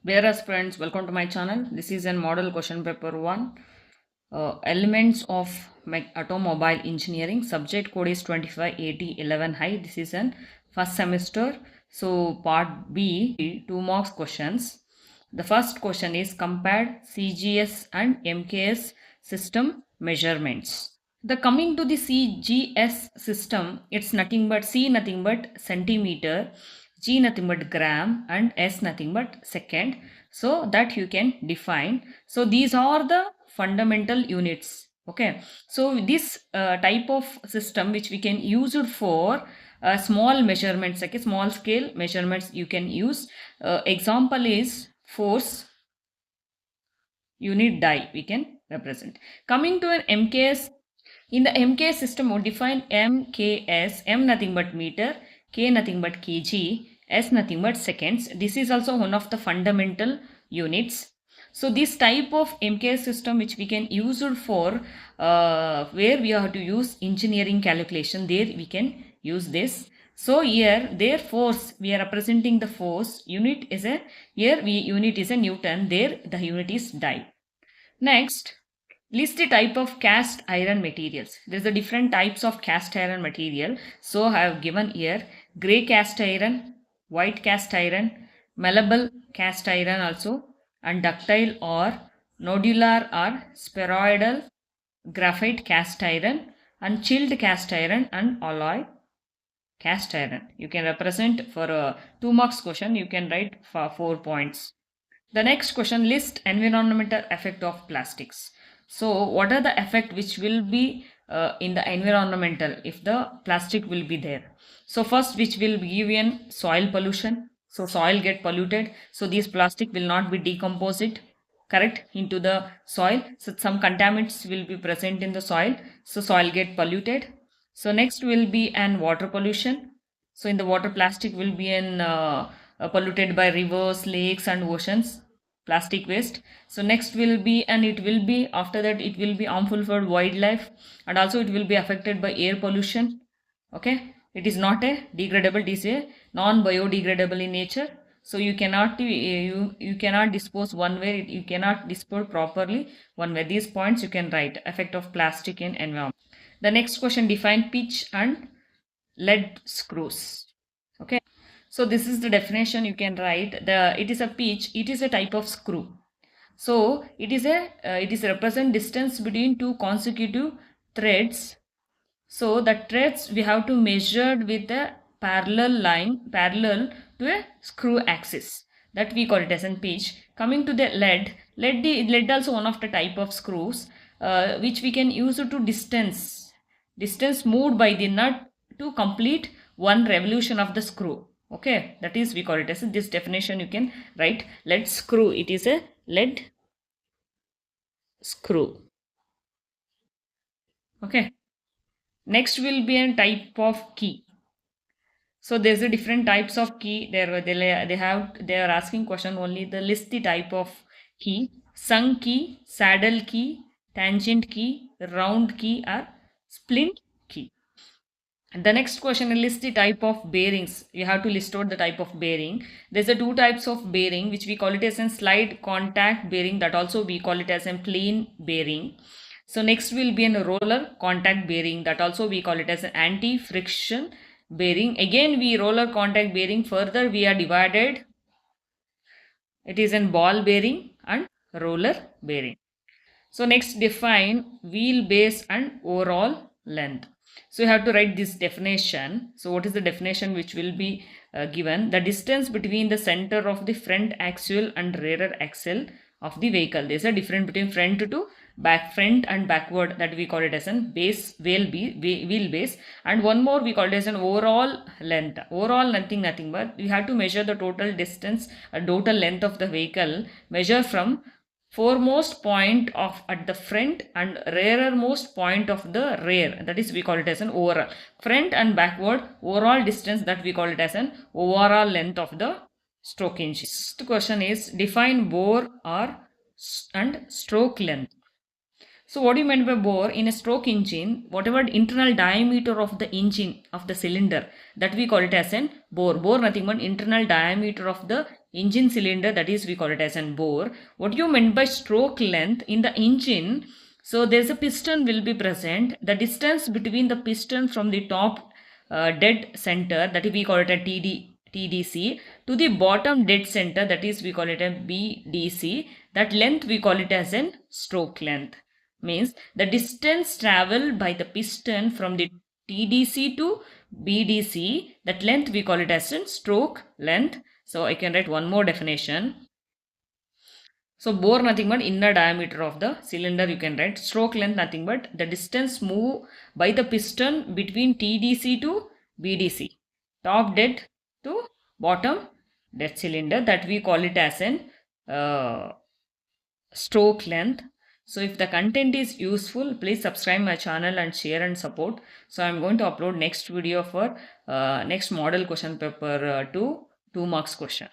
Whereas friends, welcome to my channel. This is a model question paper 1. Elements of automobile engineering. Subject code is 258011 high. This is an first semester. So part B, 2 marks questions. The first question is compared CGS and MKS system measurements. The coming to the CGS system, it's nothing but C nothing but centimeter, G nothing but gram, and S nothing but second. So that you can define. So these are the fundamental units. Okay. So this type of system which we can use it for small measurements, like a small scale measurements you can use. Example is force unit die we can represent. Coming to an MKS, in the MKS system we define MKS, M nothing but meter, K nothing but kg, S nothing but seconds. This is also one of the fundamental units. So this type of MKS system which we can use it for where we have to use engineering calculation, there we can use this. So here their force, we are representing the force unit is a, here unit is a Newton, there the unit is die. Next, list the type of cast iron materials. There is a different types of cast iron material. So I have given here grey cast iron, white cast iron, malleable cast iron also, and ductile or nodular or spheroidal graphite cast iron, and chilled cast iron, and alloy cast iron. You can represent for a 2 marks question, you can write for 4 points. The next question, list environmental effect of plastics. So what are the effect which will be in the environmental if the plastic will be there? So first, which will give in soil pollution. So soil get polluted. So these plastic will not be decomposed correct into the soil. So some contaminants will be present in the soil. So soil get polluted. So next will be an water pollution. So in the water, plastic will be polluted by rivers, lakes, and oceans. Plastic waste. So next will be, and it will be, after that it will be harmful for wildlife, and also it will be affected by air pollution. Okay, it is not a degradable, it is a non biodegradable in nature. So you cannot you cannot dispose one way, you cannot dispose properly one way. These points you can write effect of plastic in environment. The next question, define pitch and lead screws. Okay, so this is the definition you can write. It is a pitch, it is a type of screw. So it is represent distance between two consecutive threads. So the threads we have to measure with a parallel line parallel to a screw axis, that we call it as a pitch. Coming to the lead also one of the type of screws which we can use to distance moved by the nut to complete one revolution of the screw. Okay, that is we call it as this definition you can write. Lead screw, it is a lead screw. Okay, next will be a type of key. So there's a different types of key. They are asking question only the list the type of key. Sunk key, saddle key, tangent key, round key, or splint key. And the next question, list the type of bearings. You have to list out the type of bearing. There's a two types of bearing which we call it as a slide contact bearing, that also we call it as a plain bearing. So next will be a roller contact bearing, that also we call it as an anti-friction bearing. Again we roller contact bearing, further we are divided. It is in ball bearing and roller bearing. So next, define wheelbase and overall length. So you have to write this definition. So what is the definition which will be given? The distance between the center of the front axle and rear axle of the vehicle. There is a difference between front to back, front and backward, that we call it as an wheelbase. And one more we call it as an overall length. Overall nothing but we have to measure the total distance, total length of the vehicle, measure from foremost point of at the front and rearmost point of the rear, that is we call it as an overall. Front and backward overall distance, that we call it as an overall length of the stroke inches. The question is define bore or and stroke length. So what do you mean by bore? In a stroke engine, whatever internal diameter of the engine of the cylinder, that we call it as an bore. Bore nothing but internal diameter of the engine cylinder, that is we call it as an bore. What you meant by stroke length in the engine? So there's a piston will be present. The distance between the piston from the top dead center, that is we call it a TDC, to the bottom dead center, that is we call it a BDC. That length we call it as an stroke length. Means the distance traveled by the piston from the TDC to BDC, that length we call it as in stroke length. So I can write one more definition. So bore nothing but inner diameter of the cylinder, you can write. Stroke length nothing but the distance moved by the piston between TDC to BDC, top dead to bottom dead cylinder, that we call it as an stroke length. So if the content is useful, please subscribe my channel and share and support. So I'm going to upload next video for next model question paper 2 marks question.